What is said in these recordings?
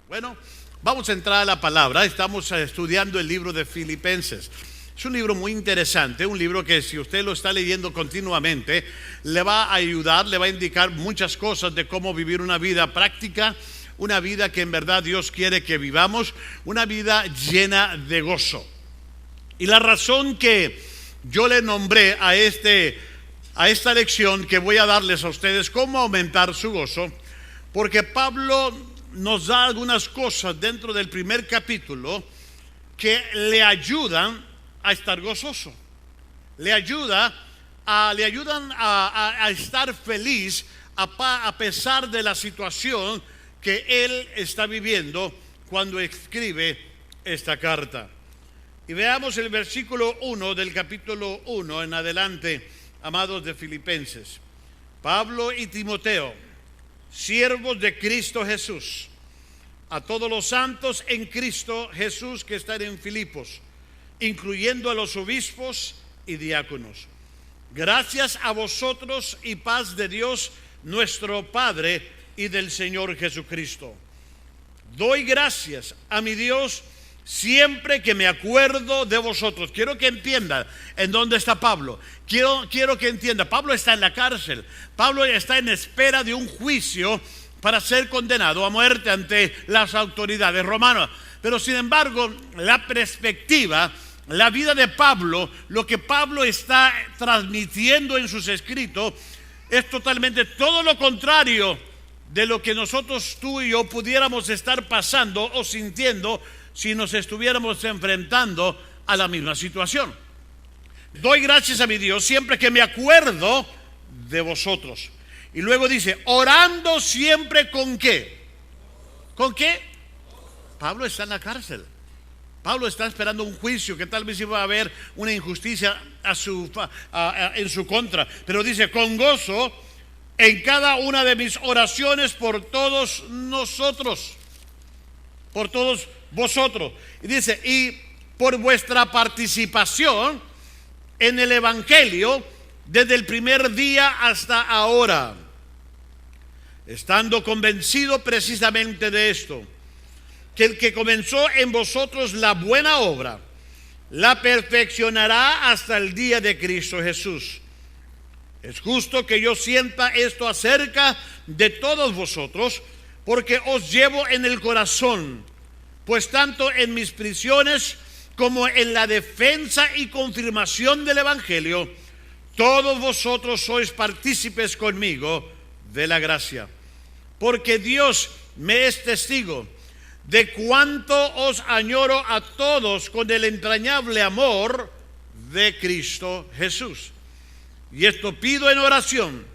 Bueno, vamos a entrar a la palabra. Estamos estudiando el libro de Filipenses. Es un libro muy interesante, un libro que si usted lo está leyendo continuamente, le va a ayudar, le va a indicar muchas cosas de cómo vivir una vida práctica, una vida que en verdad Dios quiere que vivamos, una vida llena de gozo. Y la razón que yo le nombré a esta lección que voy a darles a ustedes, cómo aumentar su gozo, porque Pablo nos da algunas cosas dentro del primer capítulo que le ayudan a estar gozoso, le ayudan a estar feliz a pesar de la situación que él está viviendo cuando escribe esta carta. Y veamos el versículo 1 del capítulo 1 en adelante, amados de Filipenses. Pablo y Timoteo, siervos de Cristo Jesús, a todos los santos en Cristo Jesús que están en Filipos, incluyendo a los obispos y diáconos. Gracias a vosotros y paz de Dios nuestro Padre y del Señor Jesucristo. Doy gracias a mi Dios siempre que me acuerdo de vosotros. Quiero que entienda en dónde está Pablo. Quiero que entienda. Pablo está en la cárcel. Pablo está en espera de un juicio para ser condenado a muerte ante las autoridades romanas. Pero sin embargo, la perspectiva, la vida de Pablo, lo que Pablo está transmitiendo en sus escritos, es totalmente todo lo contrario de lo que nosotros, tú y yo, pudiéramos estar pasando o sintiendo si nos estuviéramos enfrentando a la misma situación. Doy gracias a mi Dios siempre que me acuerdo de vosotros. Y luego dice, orando siempre ¿con qué? ¿Con qué? Pablo está en la cárcel. Pablo está esperando un juicio que tal vez iba a haber una injusticia en su contra. Pero dice, con gozo en cada una de mis oraciones por todos nosotros, por todos vosotros. Y dice, y por vuestra participación en el Evangelio desde el primer día hasta ahora, estando convencido precisamente de esto, que el que comenzó en vosotros la buena obra, la perfeccionará hasta el día de Cristo Jesús. Es justo que yo sienta esto acerca de todos vosotros, porque os llevo en el corazón, pues tanto en mis prisiones como en la defensa y confirmación del Evangelio, todos vosotros sois partícipes conmigo de la gracia. Porque Dios me es testigo de cuánto os añoro a todos con el entrañable amor de Cristo Jesús. Y esto pido en oración,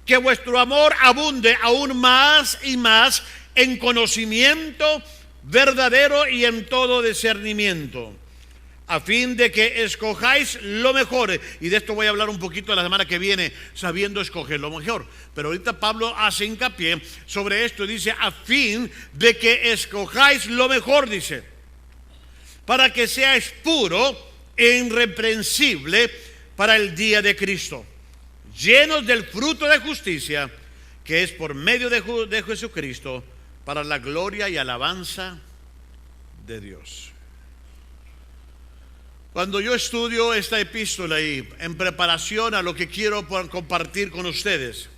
que vuestro amor abunde aún más y más en conocimiento verdadero y en todo discernimiento, a fin de que escojáis lo mejor. Y de esto voy a hablar un poquito la semana que viene, sabiendo escoger lo mejor. Pero ahorita Pablo hace hincapié sobre esto, dice, a fin de que escojáis lo mejor, dice, para que seáis puro e irreprensible para el día de Cristo, llenos del fruto de justicia, que es por medio de Jesucristo, para la gloria y alabanza de Dios. Cuando yo estudio esta epístola y en preparación a lo que quiero compartir con ustedes,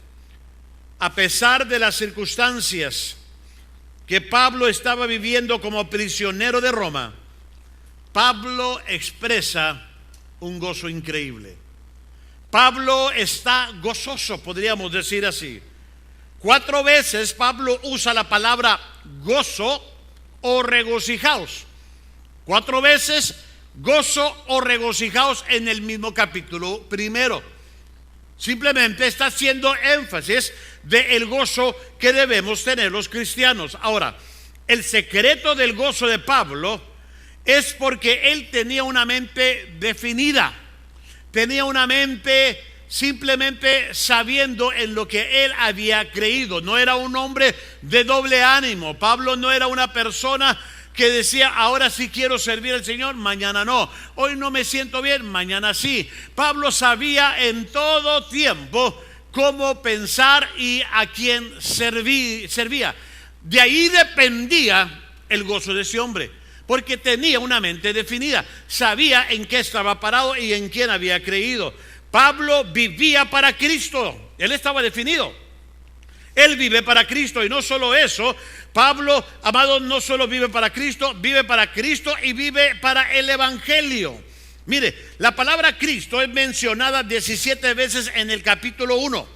a pesar de las circunstancias que Pablo estaba viviendo como prisionero de Roma, Pablo expresa un gozo increíble. Pablo está gozoso, podríamos decir así. 4 veces Pablo usa la palabra gozo o regocijaos. 4 veces gozo o regocijaos en el mismo capítulo primero. Simplemente está haciendo énfasis del gozo que debemos tener los cristianos. Ahora, el secreto del gozo de Pablo es porque él tenía una mente definida, tenía una mente simplemente sabiendo en lo que él había creído. No era un hombre de doble ánimo. Pablo no era una persona que decía, ahora sí quiero servir al Señor, mañana no. Hoy no me siento bien, mañana sí. Pablo sabía en todo tiempo cómo pensar y a quién servía. De ahí dependía el gozo de ese hombre, porque tenía una mente definida, sabía en qué estaba parado y en quién había creído. Pablo vivía para Cristo, él estaba definido. Él vive para Cristo, y no solo eso, Pablo, amado, no solo vive para Cristo y vive para el Evangelio. Mire, la palabra Cristo es mencionada 17 veces en el capítulo 1.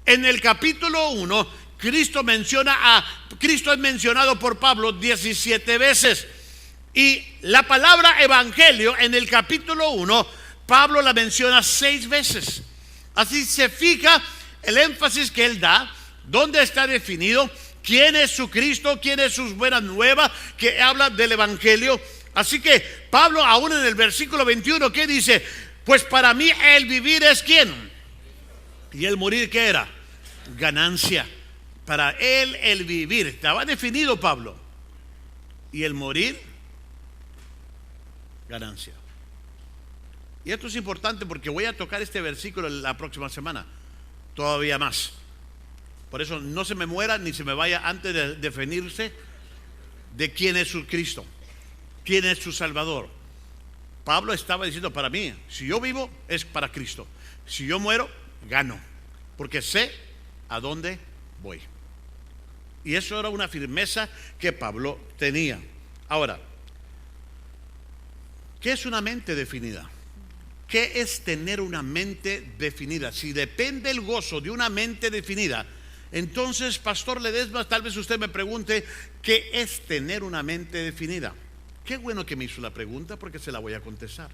En el capítulo 1, Cristo es mencionado por Pablo 17 veces. Y la palabra Evangelio en el capítulo 1, Pablo la menciona 6 veces. Así se fija el énfasis que él da, dónde está definido, quién es su Cristo, quién es sus buenas nuevas, que habla del Evangelio. Así que Pablo, aún en el versículo 21, ¿qué dice? Pues para mí el vivir es ¿quién? Y el morir, ¿qué era? Ganancia. Para él el vivir, estaba definido Pablo. Y el morir, ganancia. Y esto es importante porque voy a tocar este versículo la próxima semana, todavía más. Por eso no se me muera ni se me vaya antes de definirse de quién es su Cristo, quién es su Salvador. Pablo estaba diciendo, para mí, si yo vivo es para Cristo, si yo muero, gano, porque sé a dónde voy. Y eso era una firmeza que Pablo tenía. Ahora, ¿qué es una mente definida? ¿Qué es tener una mente definida? Si depende el gozo de una mente definida, entonces, Pastor Ledesma, tal vez usted me pregunte, ¿qué es tener una mente definida? Qué bueno que me hizo la pregunta, porque se la voy a contestar.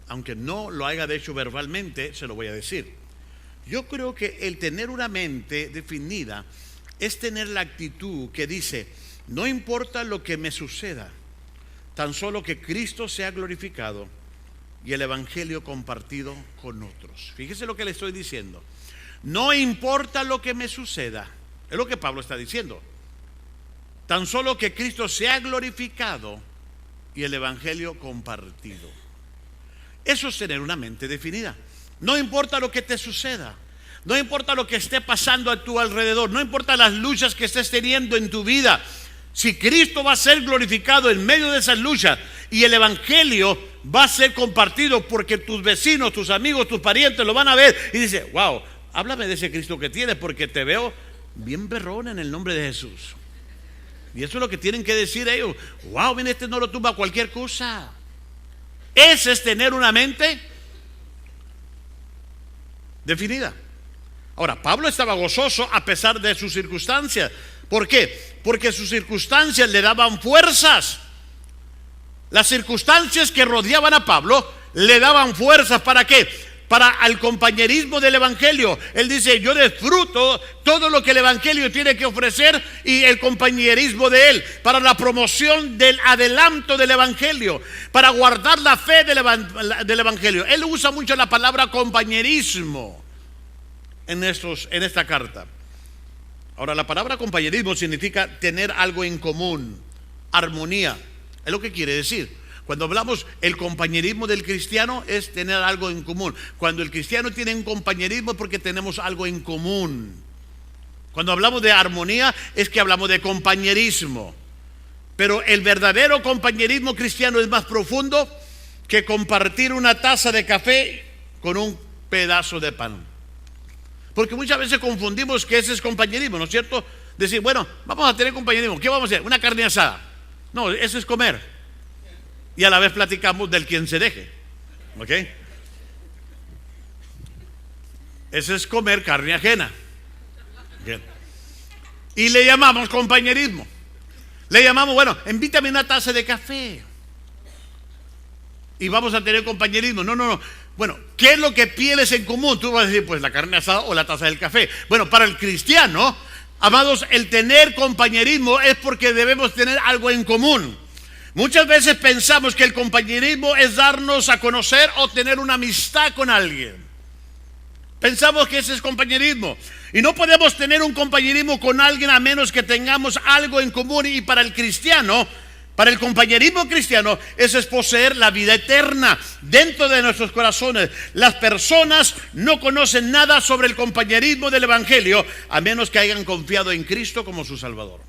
Aunque no lo haya hecho verbalmente, se lo voy a decir. Yo creo que el tener una mente definida es tener la actitud que dice, no importa lo que me suceda, tan solo que Cristo sea glorificado y el Evangelio compartido con otros. Fíjese lo que le estoy diciendo. No importa lo que me suceda, es lo que Pablo está diciendo, tan solo que Cristo sea glorificado y el Evangelio compartido. Eso es tener una mente definida. No importa lo que te suceda, no importa lo que esté pasando a tu alrededor, no importa las luchas que estés teniendo en tu vida, si Cristo va a ser glorificado en medio de esas luchas y el Evangelio va a ser compartido, porque tus vecinos, tus amigos, tus parientes lo van a ver y dice, wow, háblame de ese Cristo que tienes, porque te veo bien berrón en el nombre de Jesús. Y eso es lo que tienen que decir ellos. Wow, mira, este no lo tumba cualquier cosa. Ese es tener una mente definida. Ahora, Pablo estaba gozoso a pesar de sus circunstancias. ¿Por qué? Porque sus circunstancias le daban fuerzas. Las circunstancias que rodeaban a Pablo le daban fuerzas. ¿Para qué? Para el compañerismo del Evangelio. Él dice, yo disfruto todo lo que el Evangelio tiene que ofrecer y el compañerismo de él, para la promoción del adelanto del Evangelio, para guardar la fe del Evangelio. Él usa mucho la palabra compañerismo en esta carta. Ahora, la palabra compañerismo significa tener algo en común, armonía, es lo que quiere decir. Cuando hablamos el compañerismo del cristiano es tener algo en común. Cuando el cristiano tiene un compañerismo es porque tenemos algo en común. Cuando hablamos de armonía es que hablamos de compañerismo. Pero el verdadero compañerismo cristiano es más profundo que compartir una taza de café con un pedazo de pan. Porque muchas veces confundimos que ese es compañerismo, ¿no es cierto? Decir, bueno, vamos a tener compañerismo, ¿qué vamos a hacer? Una carne asada. No, eso es comer. Y a la vez platicamos del quien se deje. ¿Ok? Ese es comer carne ajena. Bien. Y le llamamos compañerismo. Le llamamos, bueno, invítame una taza de café y vamos a tener compañerismo. No. Bueno, ¿qué es lo que tienes en común? Tú vas a decir, pues la carne asada o la taza del café. Bueno, para el cristiano, amados, el tener compañerismo es porque debemos tener algo en común. Muchas veces pensamos que el compañerismo es darnos a conocer o tener una amistad con alguien. Pensamos que ese es compañerismo. Y no podemos tener un compañerismo con alguien a menos que tengamos algo en común. Y para el cristiano, Para el compañerismo cristiano, eso es poseer la vida eterna dentro de nuestros corazones. Las personas no conocen nada sobre el compañerismo del Evangelio a menos que hayan confiado en Cristo como su Salvador.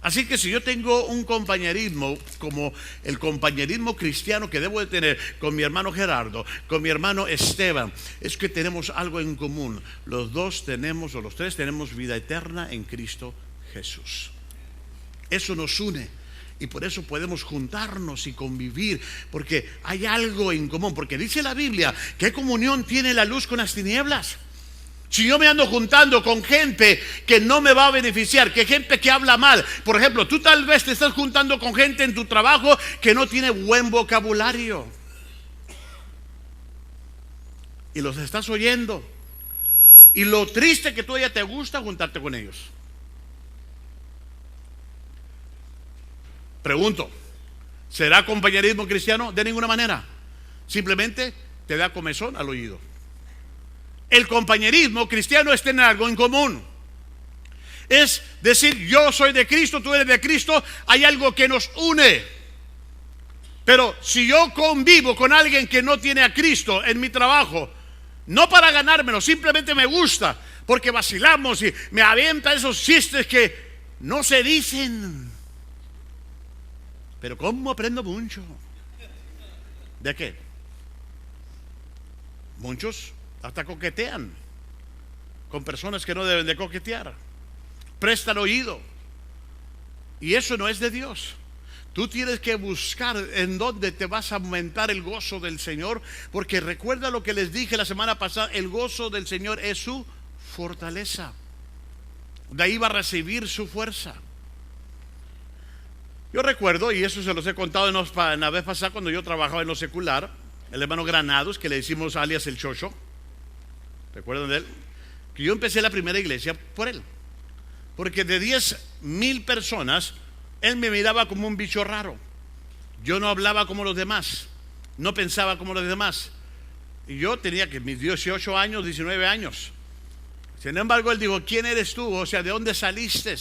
Así que si yo tengo un compañerismo como el compañerismo cristiano que debo de tener con mi hermano Gerardo, con mi hermano Esteban, es que tenemos algo en común. Los dos tenemos, o los tres tenemos vida eterna en Cristo Jesús. Eso nos une. Y por eso podemos juntarnos y convivir, porque hay algo en común. Porque dice la Biblia, ¿qué comunión tiene la luz con las tinieblas? Si yo me ando juntando con gente que no me va a beneficiar, que gente que habla mal. Por ejemplo, tú tal vez te estás juntando con gente en tu trabajo que no tiene buen vocabulario, y los estás oyendo. Y lo triste que tú ya te gusta juntarte con ellos. Pregunto, ¿será compañerismo cristiano? De ninguna manera. Simplemente te da comezón al oído. El compañerismo cristiano es tener algo en común. Es decir, yo soy de Cristo, tú eres de Cristo, hay algo que nos une. Pero si yo convivo con alguien que no tiene a Cristo en mi trabajo, no para ganármelo, simplemente me gusta, porque vacilamos y me avienta esos chistes que no se dicen. Pero ¿cómo aprendo mucho? ¿De qué? Muchos hasta coquetean con personas que no deben de coquetear. Prestan oído. Y eso no es de Dios. Tú tienes que buscar en dónde te vas a aumentar el gozo del Señor, porque recuerda lo que les dije la semana pasada, el gozo del Señor es su fortaleza. De ahí va a recibir su fuerza. Yo recuerdo, y eso se los he contado en la vez pasada cuando yo trabajaba en lo secular, el hermano Granados, que le decimos alias el Chocho, ¿recuerdan de él? Que yo empecé la primera iglesia por él, porque de 10,000 personas, él me miraba como un bicho raro. Yo no hablaba como los demás, no pensaba como los demás, y yo tenía que mis 18 años, 19 años. Sin embargo, él dijo, ¿quién eres tú? O sea, ¿de dónde saliste?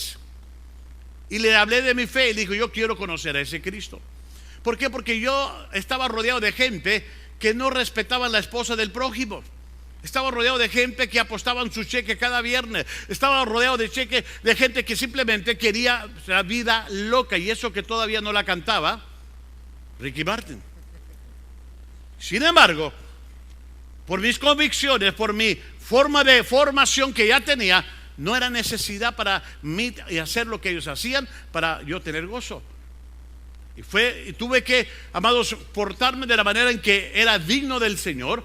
Y le hablé de mi fe y dijo, yo quiero conocer a ese Cristo. ¿Por qué? Porque yo estaba rodeado de gente que no respetaban la esposa del prójimo. Estaba rodeado de gente que apostaban su cheque cada viernes. Estaba rodeado de gente que simplemente quería la vida loca, y eso que todavía no la cantaba Ricky Martin. Sin embargo, por mis convicciones, por mi forma de formación que ya tenía, no era necesidad para mí hacer lo que ellos hacían para yo tener gozo. Y tuve que, amados, portarme de la manera en que era digno del Señor.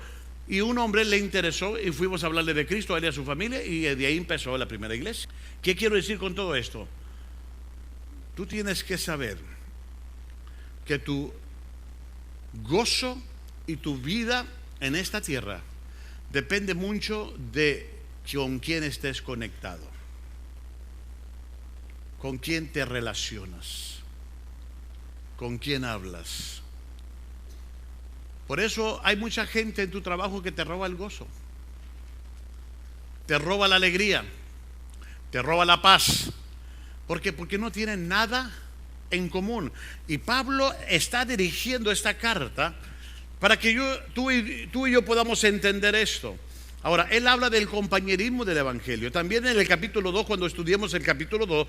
Y un hombre le interesó y fuimos a hablarle de Cristo a él y a su familia, y de ahí empezó la primera iglesia. ¿Qué quiero decir con todo esto? Tú tienes que saber que tu gozo y tu vida en esta tierra depende mucho de con quién estés conectado, con quién te relacionas, con quién hablas. Por eso hay mucha gente en tu trabajo que te roba el gozo, te roba la alegría, te roba la paz. ¿Por qué? Porque no tienen nada en común. Y Pablo está dirigiendo esta carta para que tú y yo podamos entender esto. Ahora, él habla del compañerismo del Evangelio. También en el capítulo 2, cuando estudiemos el capítulo 2,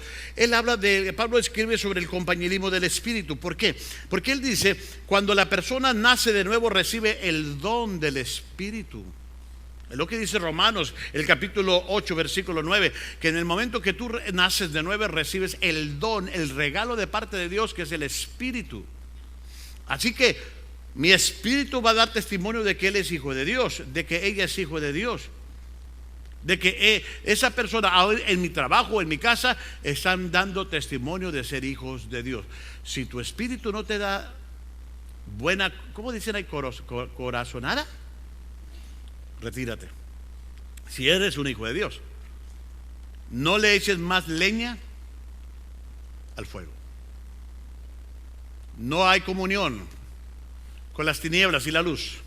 Pablo escribe sobre el compañerismo del Espíritu. ¿Por qué? Porque él dice, cuando la persona nace de nuevo, recibe el don del Espíritu. Es lo que dice Romanos, el capítulo 8, versículo 9, que en el momento que tú naces de nuevo, recibes el don, el regalo de parte de Dios, que es el Espíritu. Así que mi espíritu va a dar testimonio de que él es hijo de Dios, de que ella es hijo de Dios, de que esa persona en mi trabajo, en mi casa, están dando testimonio de ser hijos de Dios. Si tu espíritu no te da buena, ¿cómo dicen ahí? Corazonada, retírate. Si eres un hijo de Dios, no le eches más leña al fuego. No hay comunión con las tinieblas y la luz.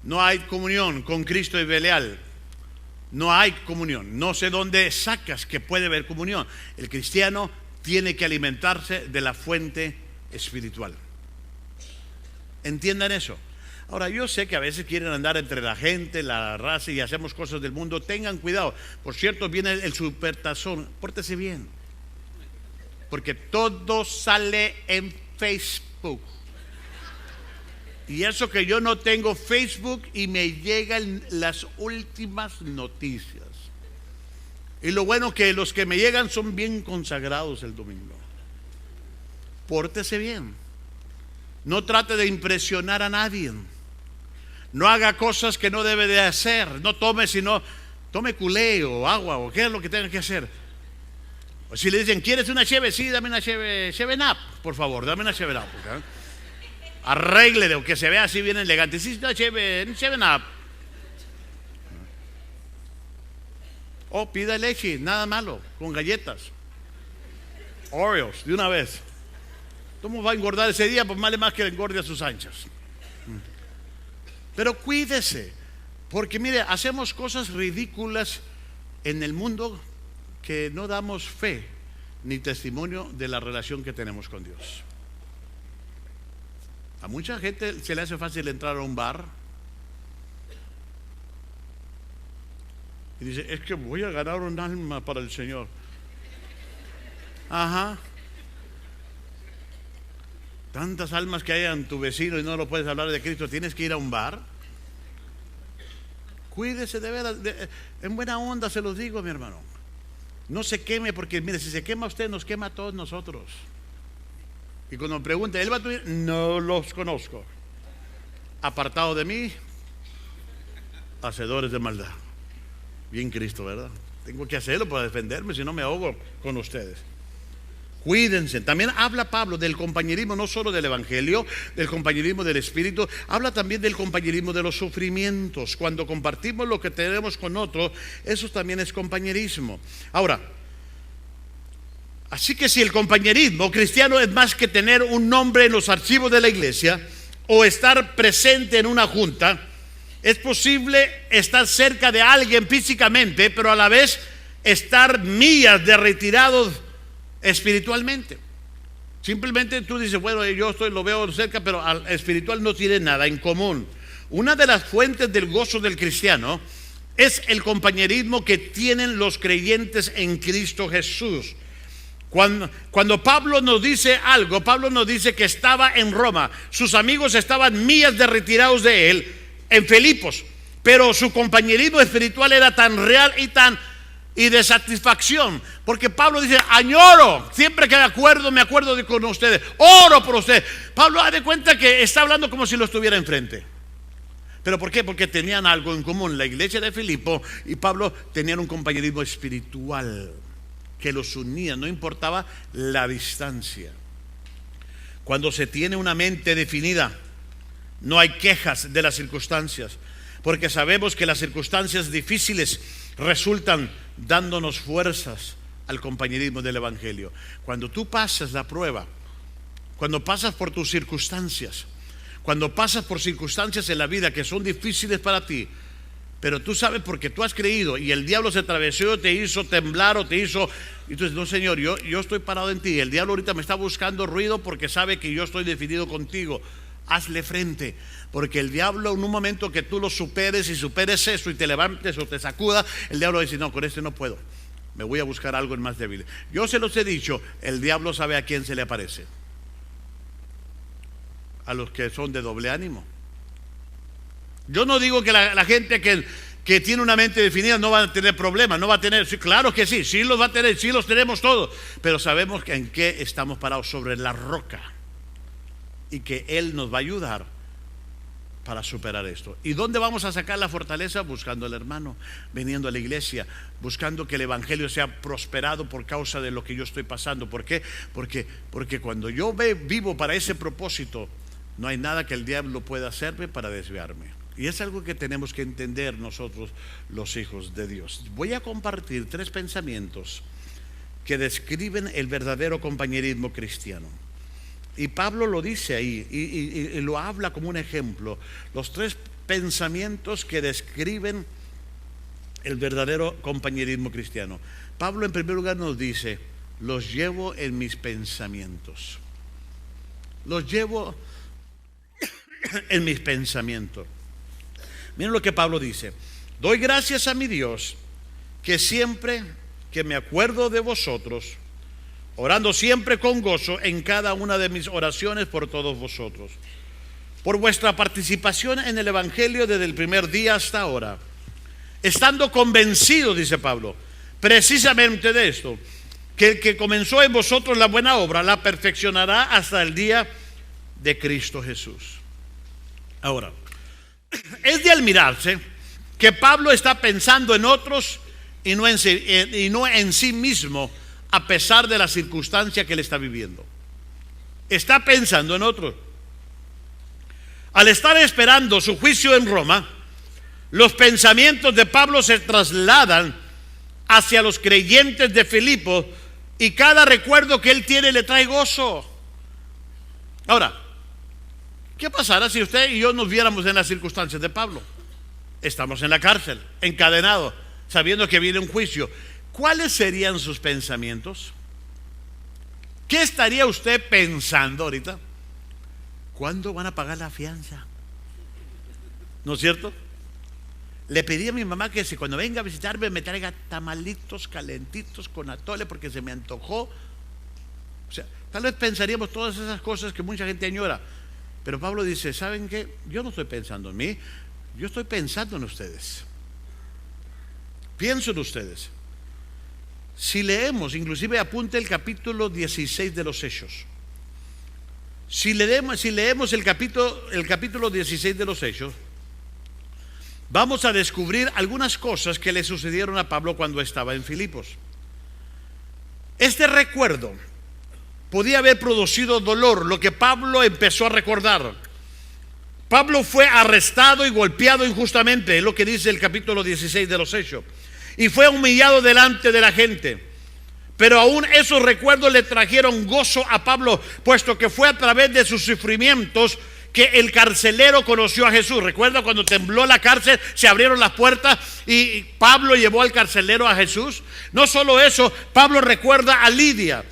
No hay comunión con Cristo y Belial. No hay comunión. No sé dónde sacas que puede haber comunión. El cristiano tiene que alimentarse de la fuente espiritual. ¿Entiendan eso? Ahora, yo sé que a veces quieren andar entre la gente, la raza, y hacemos cosas del mundo. Tengan cuidado. Por cierto, viene el supertazón. Pórtese bien, porque todo sale en Facebook. Y eso que yo no tengo Facebook y me llegan las últimas noticias. Y lo bueno que los que me llegan son bien consagrados el domingo. Pórtese bien. No trate de impresionar a nadie. No haga cosas que no debe de hacer. No tome, sino tome culé o agua o qué es lo que tenga que hacer. O si le dicen, ¿quieres una cheve? Sí, dame una cheve, Cheve Nap, por favor, dame una Cheve Nap. ¿Okay? Arréglele o que se vea así bien elegante. Sí, una Cheve Nap. O pida leche, nada malo, con galletas. Oreos, de una vez. ¿Cómo va a engordar ese día? Pues vale más que engorde a sus anchas. Pero cuídese, porque mire, hacemos cosas ridículas en el mundo que no damos fe ni testimonio de la relación que tenemos con Dios. A mucha gente se le hace fácil entrar a un bar y dice, es que voy a ganar un alma para el Señor. Ajá. Tantas almas que hay en tu vecino y no lo puedes hablar de Cristo, ¿tienes que ir a un bar? Cuídese de veras, en buena onda se los digo, mi hermano. No se queme, porque mire, si se quema usted, nos quema a todos nosotros. Y cuando me pregunte, ¿él va a tu vida? No los conozco. Apartado de mí, hacedores de maldad. Bien Cristo, ¿verdad? Tengo que hacerlo para defenderme, si no me ahogo con ustedes. Cuídense. También habla Pablo del compañerismo, no solo del Evangelio, del compañerismo del Espíritu, habla también del compañerismo de los sufrimientos. Cuando compartimos lo que tenemos con otros, eso también es compañerismo. Ahora, así que si el compañerismo cristiano es más que tener un nombre en los archivos de la iglesia o estar presente en una junta, es posible estar cerca de alguien físicamente, pero a la vez estar millas de retirados espiritualmente. Simplemente tú dices, bueno, yo lo veo cerca, pero al espiritual no tiene nada en común. Una de las fuentes del gozo del cristiano es el compañerismo que tienen los creyentes en Cristo Jesús. Cuando Pablo nos dice algo, Pablo nos dice que estaba en Roma, sus amigos estaban millas de retirados de él en Filipos, pero su compañerismo espiritual era tan real y de satisfacción, porque Pablo dice, añoro, siempre que me acuerdo con ustedes, oro por ustedes. Pablo da de cuenta que está hablando como si lo estuviera enfrente. ¿Pero por qué? Porque tenían algo en común, la iglesia de Filipo y Pablo tenían un compañerismo espiritual que los unía, no importaba la distancia. Cuando se tiene una mente definida, no hay quejas de las circunstancias, porque sabemos que las circunstancias difíciles resultan dándonos fuerzas al compañerismo del Evangelio. Cuando tú pasas la prueba, cuando pasas por tus circunstancias, cuando pasas por circunstancias en la vida que son difíciles para ti, pero tú sabes porque tú has creído y el diablo se atravesó, te hizo temblar o te hizo, y tú dices, no Señor, yo estoy parado en ti, el diablo ahorita me está buscando ruido porque sabe que yo estoy definido contigo. Hazle frente, porque el diablo en un momento que tú lo superes y superes eso y te levantes o te sacuda, el diablo dice, no, con este no puedo, me voy a buscar algo en más débil. Yo se los he dicho, el diablo sabe a quién se le aparece, a los que son de doble ánimo. Yo no digo que la gente que tiene una mente definida no va a tener problemas, no va a tener, sí, claro que sí los va a tener, sí los tenemos todos, pero sabemos que en qué estamos parados, sobre la roca, y que Él nos va a ayudar para superar esto. ¿Y dónde vamos a sacar la fortaleza? Buscando al hermano, viniendo a la iglesia, buscando que el evangelio sea prosperado por causa de lo que yo estoy pasando. ¿Por qué? Porque cuando yo vivo para ese propósito, no hay nada que el diablo pueda hacerme para desviarme. Y es algo que tenemos que entender nosotros, los hijos de Dios. Voy a compartir 3 pensamientos que describen el verdadero compañerismo cristiano. Y Pablo lo dice ahí y lo habla como un ejemplo. Los 3 pensamientos que describen el verdadero compañerismo cristiano. Pablo en primer lugar nos dice, los llevo en mis pensamientos. Los llevo en mis pensamientos. Miren lo que Pablo dice: doy gracias a mi Dios, que siempre que me acuerdo de vosotros, orando siempre con gozo en cada una de mis oraciones por todos vosotros, por vuestra participación en el Evangelio desde el primer día hasta ahora, estando convencido, dice Pablo, precisamente de esto, que el que comenzó en vosotros la buena obra la perfeccionará hasta el día de Cristo Jesús. Ahora, es de admirarse que Pablo está pensando en otros y no en sí mismo, a pesar de la circunstancia que él está viviendo. Está pensando en otros. Al estar esperando su juicio en Roma, los pensamientos de Pablo se trasladan hacia los creyentes de Filipo, y cada recuerdo que él tiene le trae gozo. Ahora, ¿qué pasará si usted y yo nos viéramos en las circunstancias de Pablo? Estamos en la cárcel, encadenados, sabiendo que viene un juicio. ¿Cuáles serían sus pensamientos? ¿Qué estaría usted pensando ahorita? ¿Cuándo van a pagar la fianza? ¿No es cierto? Le pedí a mi mamá que si cuando venga a visitarme me traiga tamalitos calentitos con atole porque se me antojó. O sea, tal vez pensaríamos todas esas cosas que mucha gente añora. Pero Pablo dice: ¿saben qué? Yo no estoy pensando en mí, yo estoy pensando en ustedes. Pienso en ustedes. Si leemos, inclusive apunte el capítulo 16 de los Hechos. Si leemos el capítulo 16 de los Hechos, vamos a descubrir algunas cosas que le sucedieron a Pablo cuando estaba en Filipos. Este recuerdo podía haber producido dolor, lo que Pablo empezó a recordar. Pablo fue arrestado y golpeado injustamente, es lo que dice el capítulo 16 de los Hechos, y fue humillado delante de la gente. Pero aún esos recuerdos le trajeron gozo a Pablo, puesto que fue a través de sus sufrimientos que el carcelero conoció a Jesús. Recuerda cuando tembló la cárcel, se abrieron las puertas y Pablo llevó al carcelero a Jesús. No solo eso, Pablo recuerda a Lidia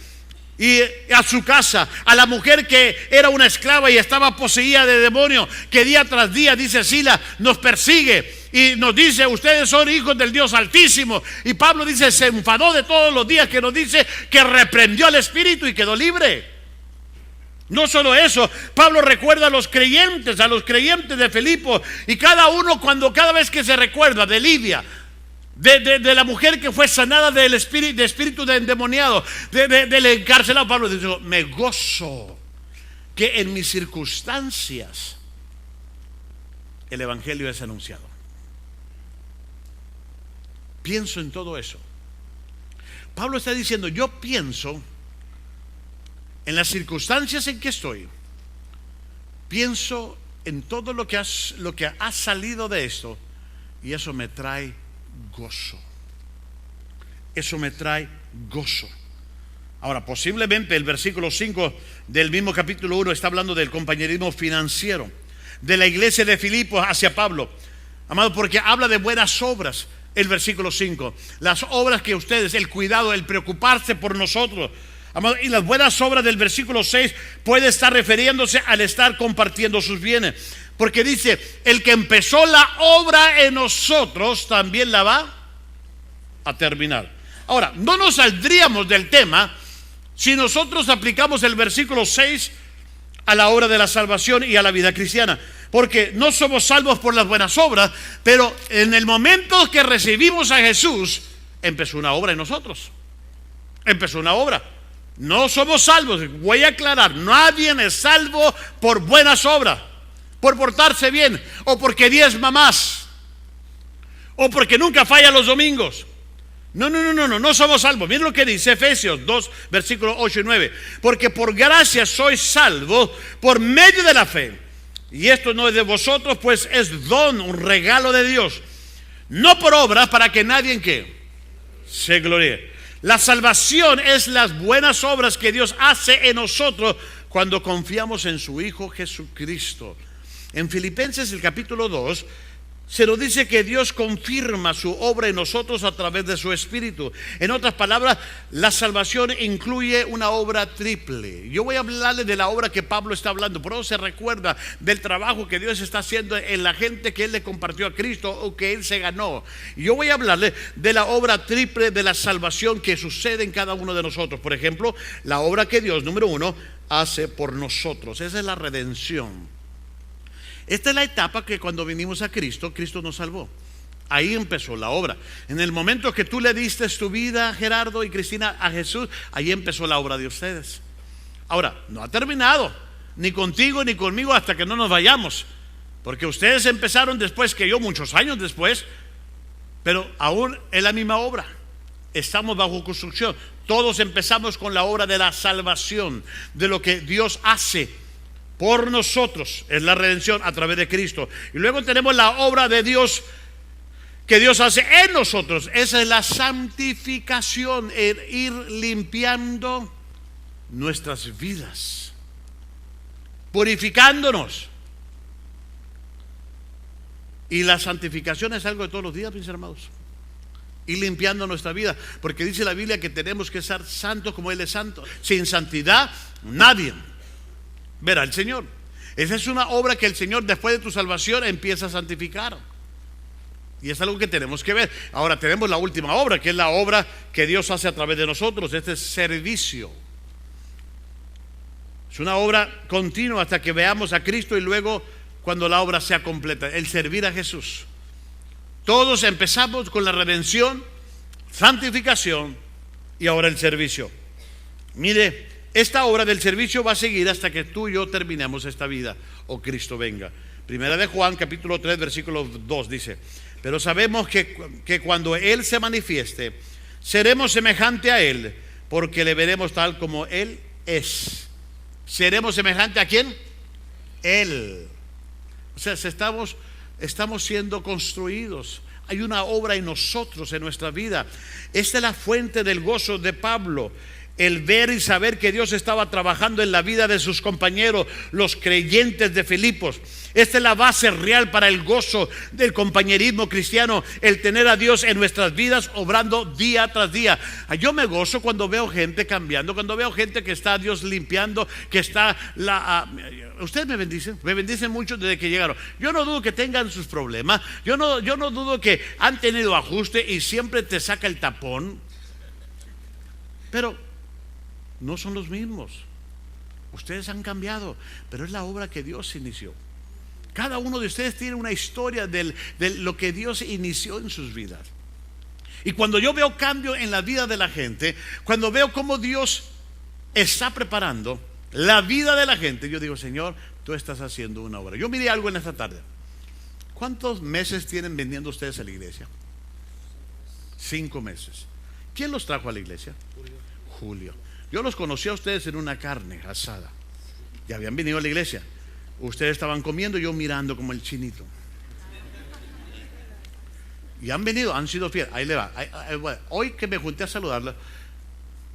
y a su casa, a la mujer que era una esclava y estaba poseída de demonio, que día tras día, dice Silas, nos persigue y nos dice: ustedes son hijos del Dios Altísimo. Y Pablo dice, se enfadó de todos los días, que nos dice que reprendió al espíritu y quedó libre. No solo eso, Pablo recuerda a los creyentes de Filipo, y cada vez que se recuerda de Lidia, de la mujer que fue sanada de espíritu de endemoniado, del encarcelado, Pablo dice: me gozo que en mis circunstancias el evangelio es anunciado. Pienso en todo eso. Pablo está diciendo: yo pienso en las circunstancias en que estoy, pienso en todo lo que ha salido de esto, y eso me trae gozo. Eso me trae gozo. Ahora, posiblemente el versículo 5 del mismo capítulo 1 está hablando del compañerismo financiero de la iglesia de Filipos hacia Pablo, amado, porque habla de buenas obras. El versículo 5, las obras que ustedes, el cuidado, el preocuparse por nosotros, amado, y las buenas obras del versículo 6 puede estar refiriéndose al estar compartiendo sus bienes, porque dice: el que empezó la obra en nosotros también la va a terminar. Ahora, no nos saldríamos del tema si nosotros aplicamos el versículo 6 a la obra de la salvación y a la vida cristiana, porque no somos salvos por las buenas obras, pero en el momento que recibimos a Jesús, empezó una obra en nosotros. Empezó una obra. No somos salvos, voy a aclarar, nadie es salvo por buenas obras, por portarse bien, o porque diezma más, o porque nunca falla los domingos. No somos salvos. Miren lo que dice Efesios 2, versículos 8 y 9. Porque por gracia sois salvos por medio de la fe. Y esto no es de vosotros, pues es don, un regalo de Dios. No por obras, para que nadie ¿qué? Se gloríe. La salvación es las buenas obras que Dios hace en nosotros cuando confiamos en su Hijo Jesucristo. En Filipenses el capítulo 2 se nos dice que Dios confirma su obra en nosotros a través de su Espíritu. En otras palabras, la salvación incluye una obra triple. Yo voy a hablarle de la obra que Pablo está hablando, por eso se recuerda del trabajo que Dios está haciendo en la gente que Él le compartió a Cristo o que Él se ganó. Y yo voy a hablarle de la obra triple de la salvación que sucede en cada uno de nosotros. Por ejemplo, la obra que Dios, número uno, hace por nosotros. Esa es la redención. Esta es la etapa que cuando vinimos a Cristo, Cristo nos salvó. Ahí empezó la obra. En el momento que tú le diste tu vida, Gerardo y Cristina, a Jesús, ahí empezó la obra de ustedes. Ahora, no ha terminado, ni contigo ni conmigo hasta que no nos vayamos, porque ustedes empezaron después que yo, muchos años después, pero aún es la misma obra. Estamos bajo construcción. Todos empezamos con la obra de la salvación, de lo que Dios hace por nosotros, es la redención a través de Cristo. Y luego tenemos la obra de Dios que Dios hace en nosotros. Esa es la santificación, el ir limpiando nuestras vidas, purificándonos. Y la santificación es algo de todos los días, mis hermanos. Ir limpiando nuestra vida, porque dice la Biblia que tenemos que ser santos como Él es santo. Sin santidad nadie verá al Señor. Esa es una obra que el Señor, después de tu salvación, empieza a santificar. Y es algo que tenemos que ver. Ahora tenemos la última obra, que es la obra que Dios hace a través de nosotros. Este es servicio. Es una obra continua hasta que veamos a Cristo y luego cuando la obra sea completa, el servir a Jesús. Todos empezamos con la redención, santificación y ahora el servicio. Mire, esta obra del servicio va a seguir hasta que tú y yo terminemos esta vida o Cristo venga. Primera de Juan, capítulo 3, versículo 2 dice: pero sabemos que cuando Él se manifieste, seremos semejante a Él, porque le veremos tal como Él es. ¿Seremos semejante a quién? Él. O sea, estamos siendo construidos. Hay una obra en nosotros, en nuestra vida. Esta es la fuente del gozo de Pablo. El ver y saber que Dios estaba trabajando en la vida de sus compañeros, los creyentes de Filipos. Esta es la base real para el gozo del compañerismo cristiano, el tener a Dios en nuestras vidas obrando día tras día. Yo me gozo cuando veo gente cambiando, cuando veo gente que está Dios limpiando, que está ustedes me bendicen mucho desde que llegaron. Yo no dudo que tengan sus problemas, yo no dudo que han tenido ajuste y siempre te saca el tapón, pero no son los mismos. Ustedes han cambiado, pero es la obra que Dios inició. Cada uno de ustedes tiene una historia de lo que Dios inició en sus vidas. Y cuando yo veo cambio en la vida de la gente, cuando veo cómo Dios está preparando la vida de la gente, yo digo: Señor, tú estás haciendo una obra. Yo miré algo en esta tarde. ¿Cuántos meses tienen vendiendo ustedes a la iglesia? 5 meses. ¿Quién los trajo a la iglesia? Julio. Yo los conocí a ustedes en una carne asada. Ya habían venido a la iglesia. Ustedes estaban comiendo, yo mirando como el chinito. Y han venido, han sido fieles. Ahí le va. Hoy que me junté a saludarla,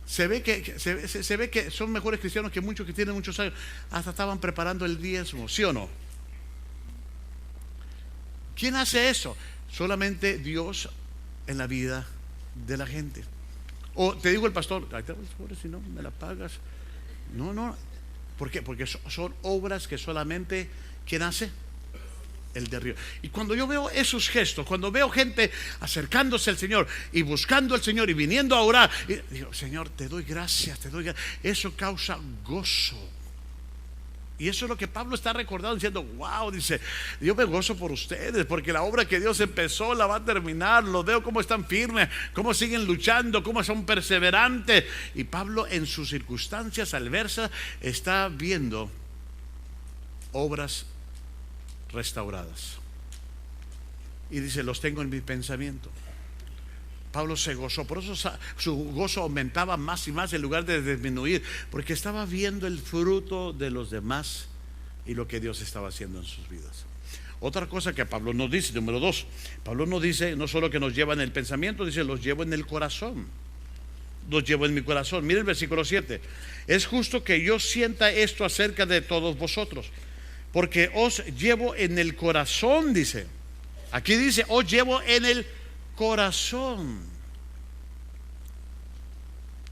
se ve que son mejores cristianos que muchos que tienen muchos años. Hasta estaban preparando el diezmo, ¿sí o no? ¿Quién hace eso? Solamente Dios en la vida de la gente. O te digo el pastor: ay, si no me la pagas. No. ¿Por qué? Porque son obras que solamente ¿quién hace? El de arriba. Y cuando yo veo esos gestos, cuando veo gente acercándose al Señor y buscando al Señor y viniendo a orar, y digo: Señor, te doy gracias. Eso causa gozo. Y eso es lo que Pablo está recordando, diciendo: wow, dice, yo me gozo por ustedes, porque la obra que Dios empezó la va a terminar. Los veo cómo están firmes, cómo siguen luchando, cómo son perseverantes. Y Pablo, en sus circunstancias adversas, está viendo obras restauradas. Y dice: los tengo en mi pensamiento. Pablo se gozó, por eso su gozo aumentaba más y más en lugar de disminuir, porque estaba viendo el fruto de los demás y lo que Dios estaba haciendo en sus vidas. Otra cosa que Pablo nos dice, número 2, Pablo nos dice no solo que nos lleva en el pensamiento, dice: los llevo en el corazón. Los llevo en mi corazón. Mire el versículo 7: es justo que yo sienta esto acerca de todos vosotros, porque os llevo en el corazón, dice, Aquí dice, os llevo en el corazón.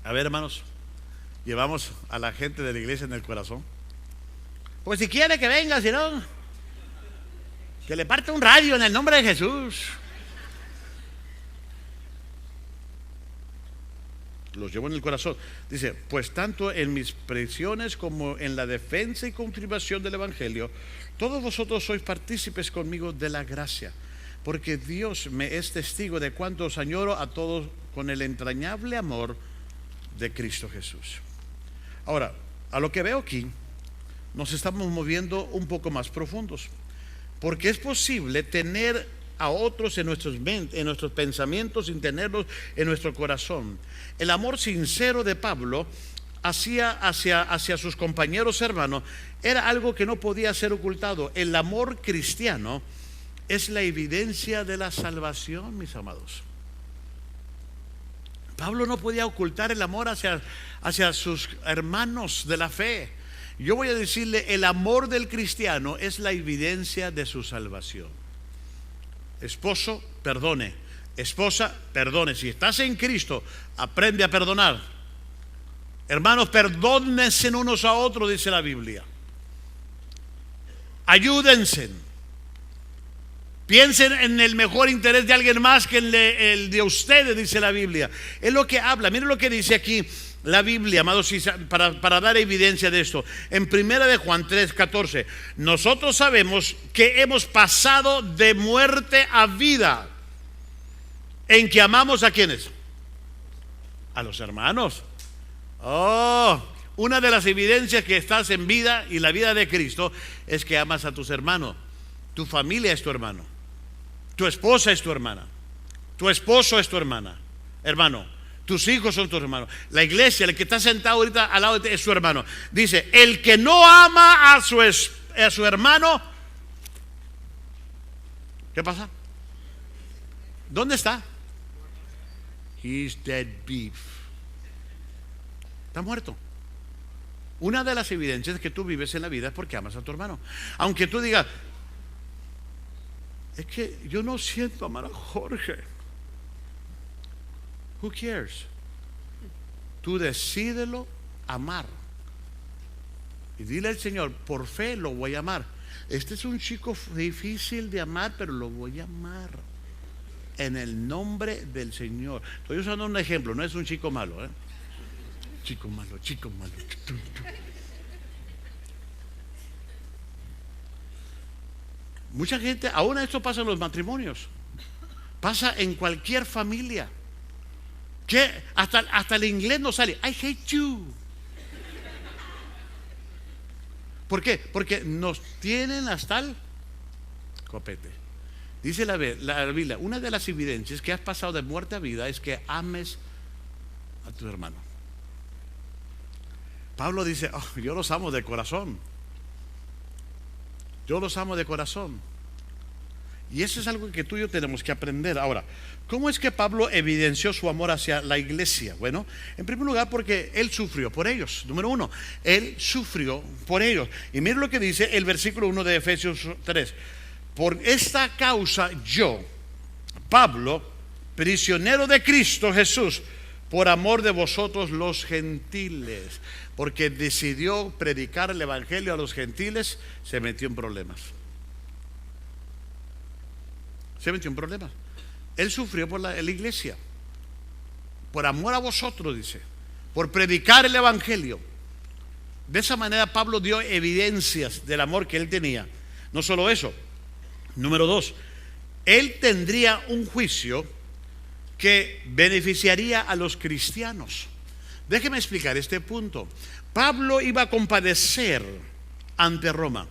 A ver, hermanos, llevamos a la gente de la iglesia en el corazón. Pues si quiere que venga, si no, que le parte un rayo en el nombre de Jesús. Los llevo en el corazón. Dice, pues tanto en mis prisiones como en la defensa y confirmación del Evangelio, todos vosotros sois partícipes conmigo de la gracia, porque Dios me es testigo de cuánto os añoro a todos con el entrañable amor de Cristo Jesús. Ahora, a lo que veo aquí, nos estamos moviendo un poco más profundos, porque es posible tener a otros en nuestros pensamientos sin tenerlos en nuestro corazón. El amor sincero de Pablo hacia sus compañeros hermanos era algo que no podía ser ocultado. El amor cristiano es la evidencia de la salvación, mis amados. Pablo no podía ocultar el amor hacia sus hermanos de la fe. Yo voy a decirle, el amor del cristiano es la evidencia de su salvación. Esposo, perdone. Esposa, perdone. Si estás en Cristo, aprende a perdonar. Hermanos, perdónense unos a otros, dice la Biblia. Ayúdense. Piensen en el mejor interés de alguien más que el de ustedes, dice la Biblia. Es lo que habla. Miren lo que dice aquí la Biblia, amados, para dar evidencia de esto. En 1 de Juan 3:14, nosotros sabemos que hemos pasado de muerte a vida, en que amamos a ¿quiénes? A los hermanos. Una de las evidencias que estás en vida y la vida de Cristo es que amas a tus hermanos. Tu familia es tu hermano. Tu esposa es tu hermana. Tu esposo es tu hermana. Hermano, tus hijos son tus hermanos. La iglesia, el que está sentado ahorita al lado de ti, es su hermano. Dice, el que no ama a su hermano, ¿qué pasa? ¿Dónde está? He's dead beef. Está muerto. Una de las evidencias que tú vives en la vida es porque amas a tu hermano. Aunque tú digas, es que yo no siento amar a Jorge. Who cares? Tú decídelo amar. Y dile al Señor, por fe lo voy a amar. Este es un chico difícil de amar, pero lo voy a amar en el nombre del Señor. Estoy usando un ejemplo, no es un chico malo, ¿eh? Chico malo, chico malo. Mucha gente, aún esto pasa en los matrimonios, pasa en cualquier familia, que hasta el inglés no sale. I hate you. ¿Por qué? Porque nos tienen hasta el copete. Dice la Biblia, una de las evidencias que has pasado de muerte a vida es que ames a tu hermano. Pablo dice, yo los amo de corazón. Yo los amo de corazón. Y eso es algo que tú y yo tenemos que aprender. Ahora, ¿cómo es que Pablo evidenció su amor hacia la iglesia? Bueno, en primer lugar porque él sufrió por ellos. Número uno, él sufrió por ellos. Y miren lo que dice el versículo 1 de Efesios 3. Por esta causa yo, Pablo, prisionero de Cristo Jesús, por amor de vosotros los gentiles, porque decidió predicar el evangelio a los gentiles, se metió en problemas. Se metió en problemas. Él sufrió por la iglesia, por amor a vosotros, dice, por predicar el evangelio. De esa manera Pablo dio evidencias del amor que él tenía. No solo eso, número 2, él tendría un juicio que beneficiaría a los cristianos. Déjeme explicar este punto. Pablo iba a compadecer ante Roma,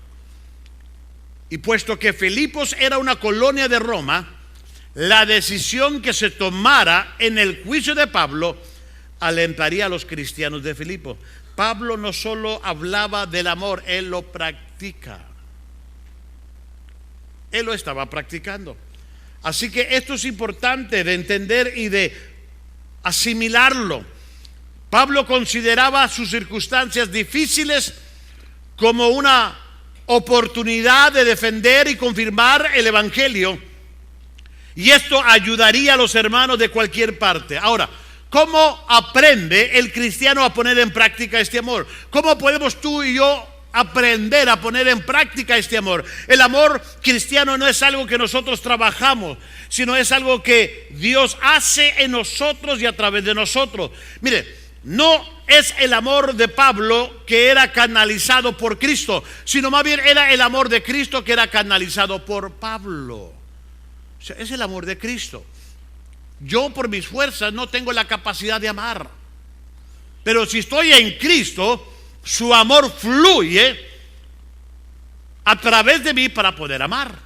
y puesto que Filipos era una colonia de Roma, la decisión que se tomara en el juicio de Pablo alentaría a los cristianos de Filipos. Pablo no solo hablaba del amor, él lo practica. Él lo estaba practicando. Así que esto es importante de entender y de asimilarlo. Pablo consideraba sus circunstancias difíciles como una oportunidad de defender y confirmar el evangelio Y esto ayudaría a los hermanos de cualquier parte. Ahora, ¿cómo aprende el cristiano a poner en práctica este amor? ¿Cómo podemos tú y yo aprender a poner en práctica este amor? El amor cristiano no es algo que nosotros trabajamos, sino es algo que Dios hace en nosotros y a través de nosotros. Mire, no es el amor de Pablo que era canalizado por Cristo, sino más bien era el amor de Cristo que era canalizado por Pablo. O sea, es el amor de Cristo. Yo por mis fuerzas no tengo la capacidad de amar, pero si estoy en Cristo, su amor fluye a través de mí para poder amar.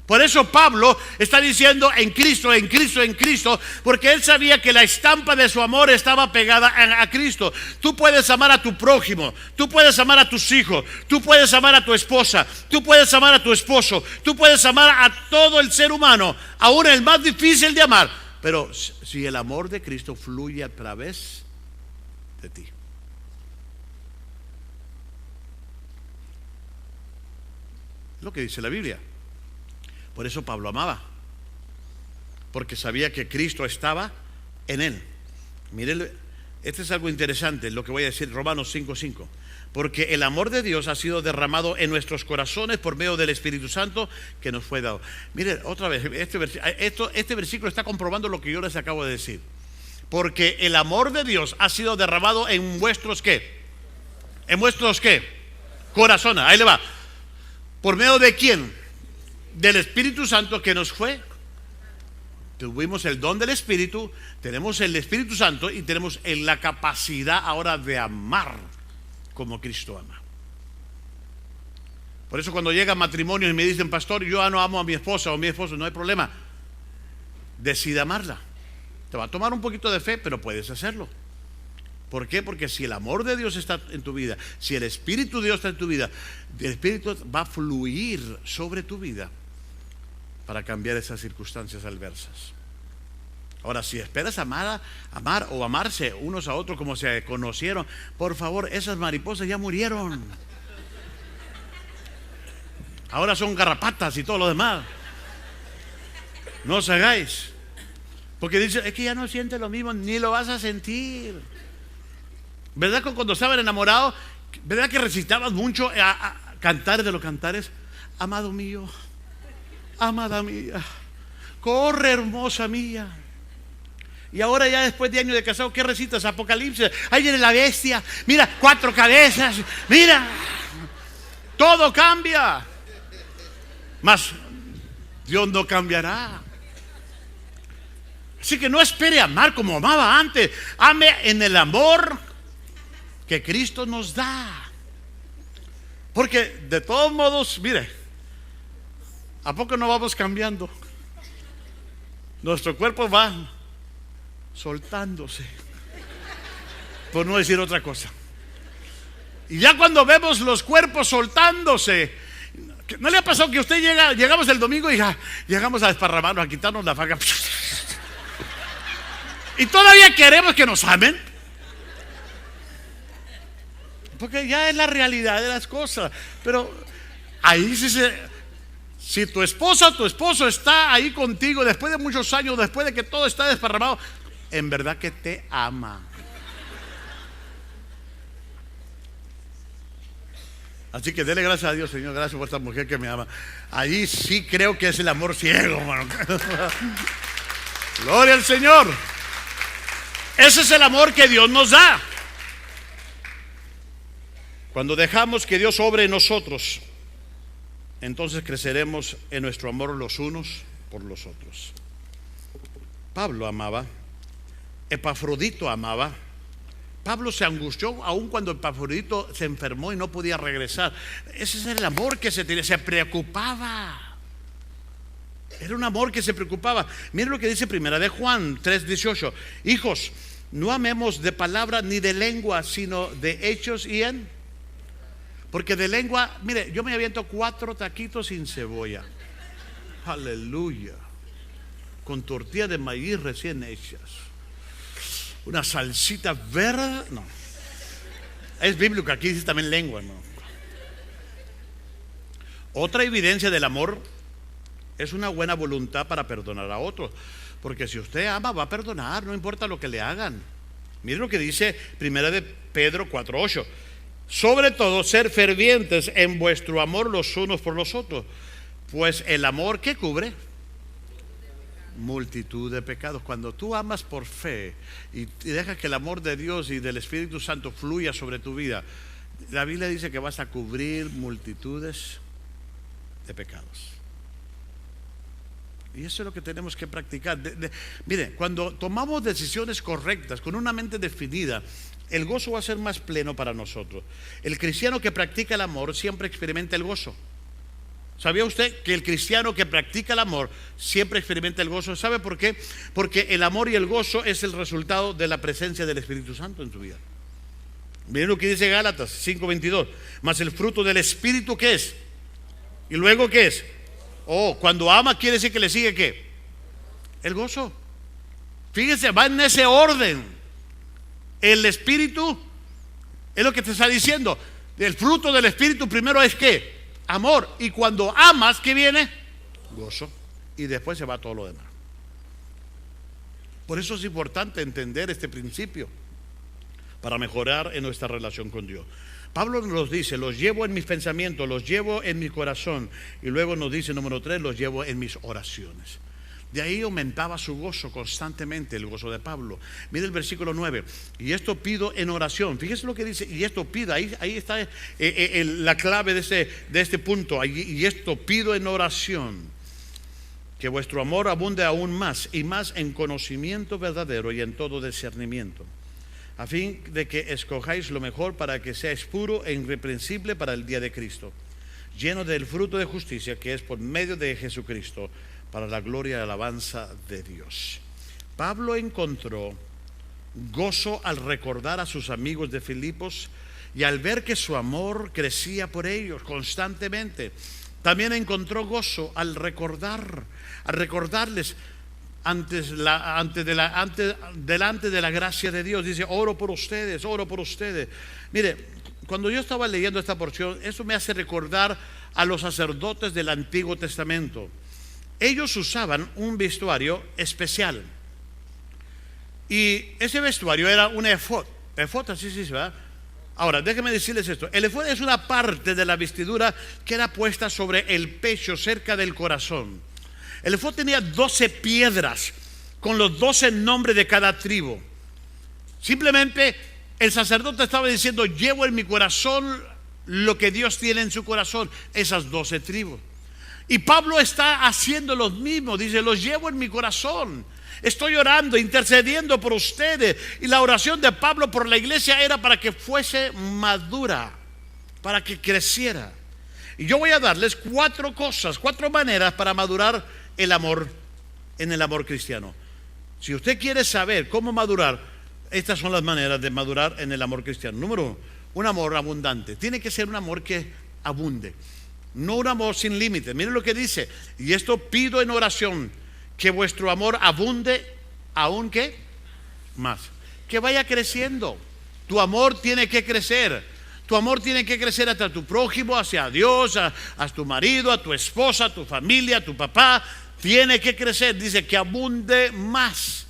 Por eso Pablo está diciendo en Cristo, en Cristo, en Cristo, porque él sabía que la estampa de su amor estaba pegada a Cristo. Tú puedes amar a tu prójimo, tú puedes amar a tus hijos, tú puedes amar a tu esposa, tú puedes amar a tu esposo, tú puedes amar a todo el ser humano, aún el más difícil de amar, pero si el amor de Cristo fluye a través de ti. Lo que dice la Biblia. Por eso Pablo amaba, porque sabía que Cristo estaba en él. Miren, este es algo interesante lo que voy a decir, Romanos 5:5. Porque el amor de Dios ha sido derramado en nuestros corazones por medio del Espíritu Santo que nos fue dado. Miren, otra vez, este versículo está comprobando lo que yo les acabo de decir. Porque el amor de Dios ha sido derramado en vuestros ¿qué? ¿En vuestros qué? Corazones. Ahí le va. ¿Por medio de quién? Del Espíritu Santo que nos fue. Tuvimos el don del Espíritu, tenemos el Espíritu Santo y tenemos la capacidad ahora de amar como Cristo ama. Por eso cuando llegan matrimonios y me dicen, pastor, yo ya no amo a mi esposa o a mi esposo, no hay problema. Decide amarla. Te va a tomar un poquito de fe, pero puedes hacerlo. ¿Por qué? Porque si el amor de Dios está en tu vida, si el Espíritu de Dios está en tu vida, el Espíritu va a fluir sobre tu vida para cambiar esas circunstancias adversas. Ahora, si esperas amar o amarse unos a otros como se conocieron, por favor, esas mariposas ya murieron. Ahora son garrapatas y todo lo demás. No os hagáis. Porque dice, es que ya no sientes lo mismo, ni lo vas a sentir. ¿Verdad que cuando estaban enamorados, verdad que recitabas mucho a cantares de los cantares? Amado mío, amada mía, corre hermosa mía. Y ahora ya después de años de casado, ¿qué recitas? Apocalipsis, ahí viene la bestia, mira, 4 cabezas, mira, todo cambia. Mas Dios no cambiará. Así que no espere amar como amaba antes. Ame en el amor que Cristo nos da. Porque de todos modos, mire, ¿a poco no vamos cambiando? Nuestro cuerpo va soltándose, por no decir otra cosa. Y ya cuando vemos los cuerpos soltándose, ¿no le ha pasado que usted llegamos el domingo y ya llegamos a desparramarnos, a quitarnos la faja? Y todavía queremos que nos amen. Porque ya es la realidad de las cosas. Pero ahí sí si tu esposa o tu esposo está ahí contigo después de muchos años, después de que todo está desparramado, en verdad que te ama. Así que dele gracias a Dios, Señor, gracias por esta mujer que me ama. Ahí sí creo que es el amor ciego, hermano. Gloria al Señor. Ese es el amor que Dios nos da. Cuando dejamos que Dios obre en nosotros, entonces creceremos en nuestro amor los unos por los otros. Pablo amaba, Epafrodito amaba. Pablo se angustió aun cuando Epafrodito se enfermó y no podía regresar. Ese es el amor que se tenía, se preocupaba. Era un amor que se preocupaba. Miren lo que dice Primera de Juan 3:18. Hijos, no amemos de palabra ni de lengua, sino de hechos y en. Porque de lengua, mire, yo me aviento 4 taquitos sin cebolla. Aleluya. Con tortilla de maíz recién hechas. Una salsita verde. No. Es bíblico, aquí dice también lengua, ¿no? Otra evidencia del amor es una buena voluntad para perdonar a otros. Porque si usted ama, va a perdonar, no importa lo que le hagan. Miren lo que dice 1 de Pedro 4:8. Sobre todo, ser fervientes en vuestro amor los unos por los otros. Pues el amor, ¿qué cubre? Multitud de pecados. Cuando tú amas por fe y dejas que el amor de Dios y del Espíritu Santo fluya sobre tu vida, la Biblia dice que vas a cubrir multitudes de pecados. Y eso es lo que tenemos que practicar. Mire, cuando tomamos decisiones correctas, con una mente definida, el gozo va a ser más pleno para nosotros. El cristiano que practica el amor siempre experimenta el gozo. ¿Sabía usted que el cristiano que practica el amor siempre experimenta el gozo? ¿Sabe por qué? Porque el amor y el gozo es el resultado de la presencia del Espíritu Santo en su vida. Miren lo que dice Gálatas 5:22. Mas el fruto del Espíritu, ¿qué es? ¿Y luego qué es? Cuando ama quiere decir que le sigue ¿qué? El gozo. Fíjese, va en ese orden. El Espíritu es lo que te está diciendo. El fruto del Espíritu primero es ¿qué? Amor. Y cuando amas, ¿qué viene? Gozo. Y después se va todo lo demás. Por eso es importante entender este principio para mejorar en nuestra relación con Dios. Pablo nos dice, los llevo en mis pensamientos, los llevo en mi corazón. Y luego nos dice, número 3, los llevo en mis oraciones. De ahí aumentaba su gozo constantemente, el gozo de Pablo. Mire el versículo 9. Y esto pido en oración. Fíjese lo que dice, y esto pido. Ahí está la clave de este punto. Y esto pido en oración. Que vuestro amor abunde aún más y más en conocimiento verdadero y en todo discernimiento, a fin de que escojáis lo mejor para que seáis puro e irreprensible para el día de Cristo, lleno del fruto de justicia que es por medio de Jesucristo, para la gloria y alabanza de Dios. Pablo encontró gozo al recordar a sus amigos de Filipos y al ver que su amor crecía por ellos constantemente. También encontró gozo al recordarles delante de la gracia de Dios. Dice, oro por ustedes, oro por ustedes. Mire, cuando yo estaba leyendo esta porción, eso me hace recordar a los sacerdotes del Antiguo Testamento. Ellos usaban un vestuario especial. Y ese vestuario era un efod. Efod, así sí, ¿verdad? Ahora, déjenme decirles esto. El efod es una parte de la vestidura que era puesta sobre el pecho, cerca del corazón. El efod tenía 12 piedras con los 12 nombres de cada tribu. Simplemente el sacerdote estaba diciendo, llevo en mi corazón lo que Dios tiene en su corazón, esas 12 tribus. Y Pablo está haciendo lo mismo, dice, los llevo en mi corazón. Estoy orando, intercediendo por ustedes. Y la oración de Pablo por la iglesia era para que fuese madura, para que creciera. Y yo voy a darles 4 maneras para madurar el amor en el amor cristiano. Si usted quiere saber cómo madurar, estas son las maneras de madurar en el amor cristiano. Número 1, un amor abundante. Tiene que ser un amor que abunde, no un amor sin límites. Miren lo que dice, y esto pido en oración, que vuestro amor abunde aún que más, que vaya creciendo. Tu amor tiene que crecer. Tu amor tiene que crecer hacia tu prójimo, hacia Dios, a tu marido, a tu esposa, a tu familia, a tu papá. Tiene que crecer, dice que abunde más.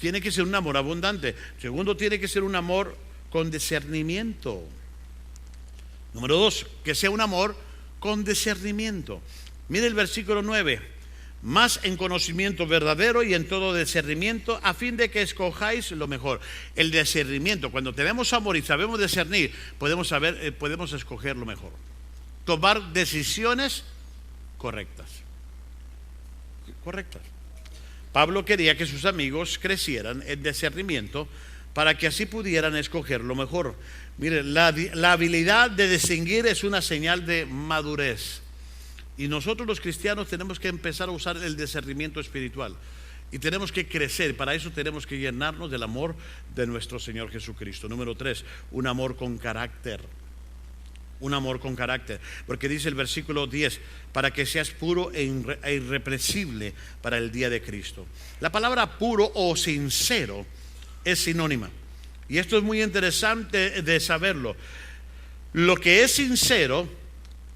Tiene que ser un amor abundante. Segundo, tiene que ser un amor con discernimiento. Número 2, que sea un amor con discernimiento. Mire el versículo 9. Más en conocimiento verdadero y en todo discernimiento, a fin de que escojáis lo mejor. El discernimiento, cuando tenemos amor y sabemos discernir, podemos escoger lo mejor. Tomar decisiones correctas. Pablo quería que sus amigos crecieran en discernimiento para que así pudieran escoger lo mejor. Mire, la habilidad de distinguir es una señal de madurez. Y nosotros los cristianos tenemos que empezar a usar el discernimiento espiritual. Y tenemos que crecer. Para eso tenemos que llenarnos del amor de nuestro Señor Jesucristo. Número 3, un amor con carácter. Un amor con carácter. Porque dice el versículo 10, para que seas puro e irreprensible para el día de Cristo. La palabra puro o sincero es sinónima. Y esto es muy interesante de saberlo. Lo que es sincero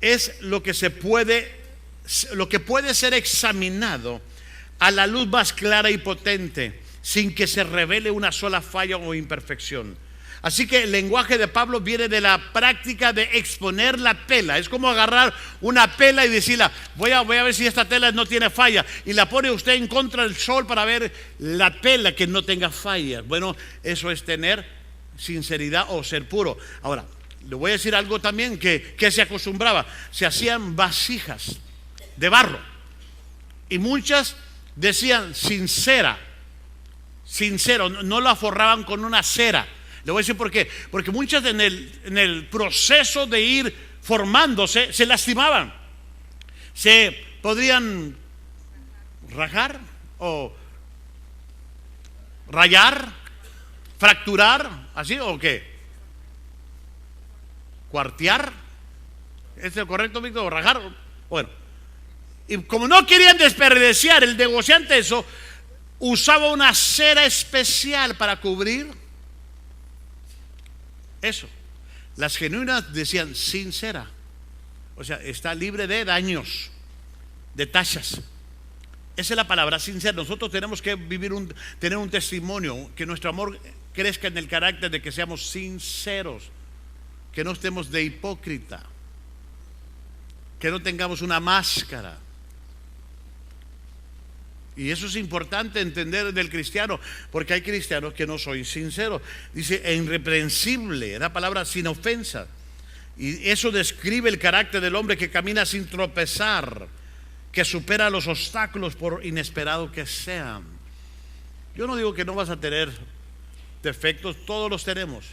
es lo que se puede lo que puede ser examinado a la luz más clara y potente, sin que se revele una sola falla o imperfección. Así que el lenguaje de Pablo viene de la práctica de exponer la tela. Es como agarrar una tela y decirla, voy a ver si esta tela no tiene falla, y la pone usted en contra del sol para ver la tela que no tenga fallas. Bueno, eso es tener sinceridad o ser puro. Ahora, le voy a decir algo también que se acostumbraba. Se hacían vasijas de barro, y muchas decían sincero, no la forraban con una cera. Le voy a decir por qué. Porque muchas en el proceso de ir formándose se lastimaban. Se podrían rajar o rayar, fracturar, ¿así o qué? Cuartear. ¿Es el correcto, Víctor? Rajar. Bueno, y como no querían desperdiciar el negociante eso, usaba una cera especial para cubrir eso. Las genuinas decían sin cera, o sea, está libre de daños, de tachas. Esa es la palabra, sincera. Nosotros tenemos que tener un testimonio, que nuestro amor crezca en el carácter de que seamos sinceros, que no estemos de hipócrita, que no tengamos una máscara. Y eso es importante entender del cristiano, porque hay cristianos que no son sinceros. Dice irreprensible, la palabra sin ofensa. Y eso describe el carácter del hombre que camina sin tropezar, que supera los obstáculos por inesperado que sean. Yo no digo que no vas a tener defectos, todos los tenemos,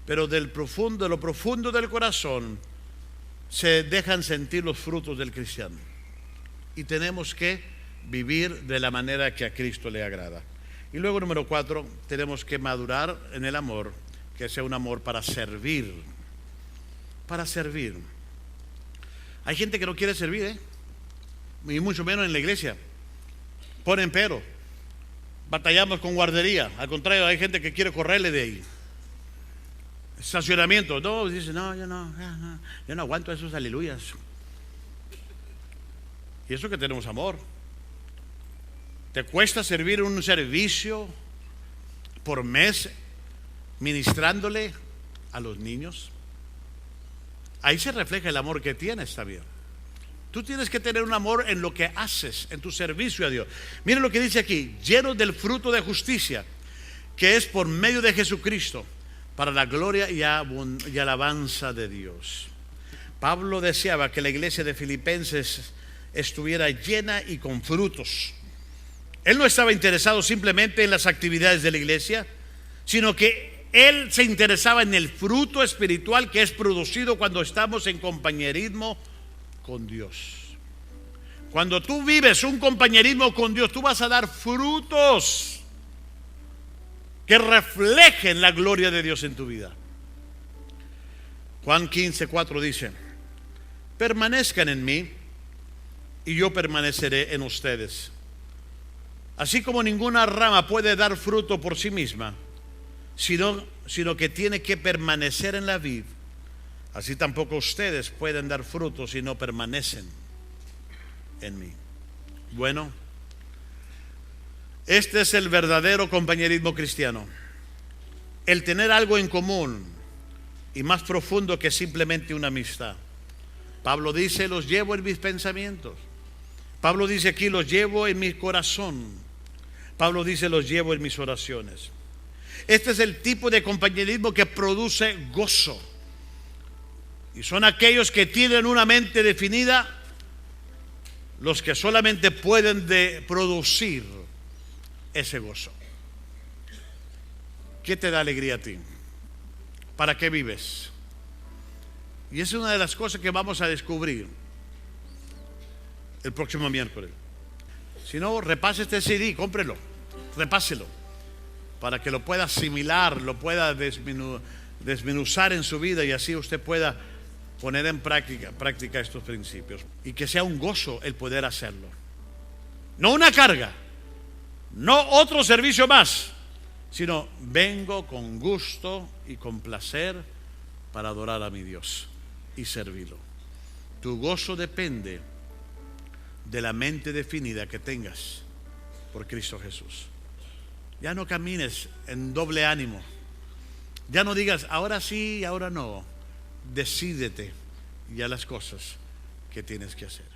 pero de lo profundo del corazón se dejan sentir los frutos del cristiano. Y tenemos que vivir de la manera que a Cristo le agrada. Y luego, número 4, tenemos que madurar en el amor, que sea un amor para servir. Para servir. Hay gente que no quiere servir, y mucho menos en la iglesia. Ponen pero. Batallamos con guardería. Al contrario, hay gente que quiere correrle de ahí. Estacionamiento. No, dice, no, yo no aguanto esos aleluyas. Y eso que tenemos amor. ¿Te cuesta servir un servicio por mes ministrándole a los niños? Ahí se refleja el amor que tienes, está bien. Tú tienes que tener un amor en lo que haces, en tu servicio a Dios. Miren lo que dice aquí: llenos del fruto de justicia, que es por medio de Jesucristo, para la gloria y alabanza de Dios. Pablo deseaba que la iglesia de Filipenses estuviera llena y con frutos. Él no estaba interesado simplemente en las actividades de la iglesia, sino que él se interesaba en el fruto espiritual que es producido cuando estamos en compañerismo con Dios. Cuando tú vives un compañerismo con Dios, tú vas a dar frutos que reflejen la gloria de Dios en tu vida. Juan 15:4 dice: permanezcan en mí y yo permaneceré en ustedes. Así como ninguna rama puede dar fruto por sí misma, sino que tiene que permanecer en la vid, así tampoco ustedes pueden dar fruto si no permanecen en mí. Bueno, este es el verdadero compañerismo cristiano. El tener algo en común y más profundo que simplemente una amistad. Pablo dice: los llevo en mis pensamientos. Pablo dice aquí: los llevo en mi corazón. Pablo dice: los llevo en mis oraciones. Este es el tipo de compañerismo que produce gozo. Y son aquellos que tienen una mente definida los que solamente pueden producir ese gozo. ¿Qué te da alegría a ti? ¿Para qué vives? Y esa es una de las cosas que vamos a descubrir el próximo miércoles. Si no, repase este CD, cómprelo, repáselo, para que lo pueda asimilar, lo pueda desmenuzar en su vida, y así usted pueda poner en práctica estos principios, y que sea un gozo el poder hacerlo. No una carga, no otro servicio más, sino vengo con gusto y con placer para adorar a mi Dios y servirlo. Tu gozo depende de la mente definida que tengas por Cristo Jesús. Ya no camines en doble ánimo. Ya no digas ahora sí, ahora no. Decídete y haz las cosas que tienes que hacer.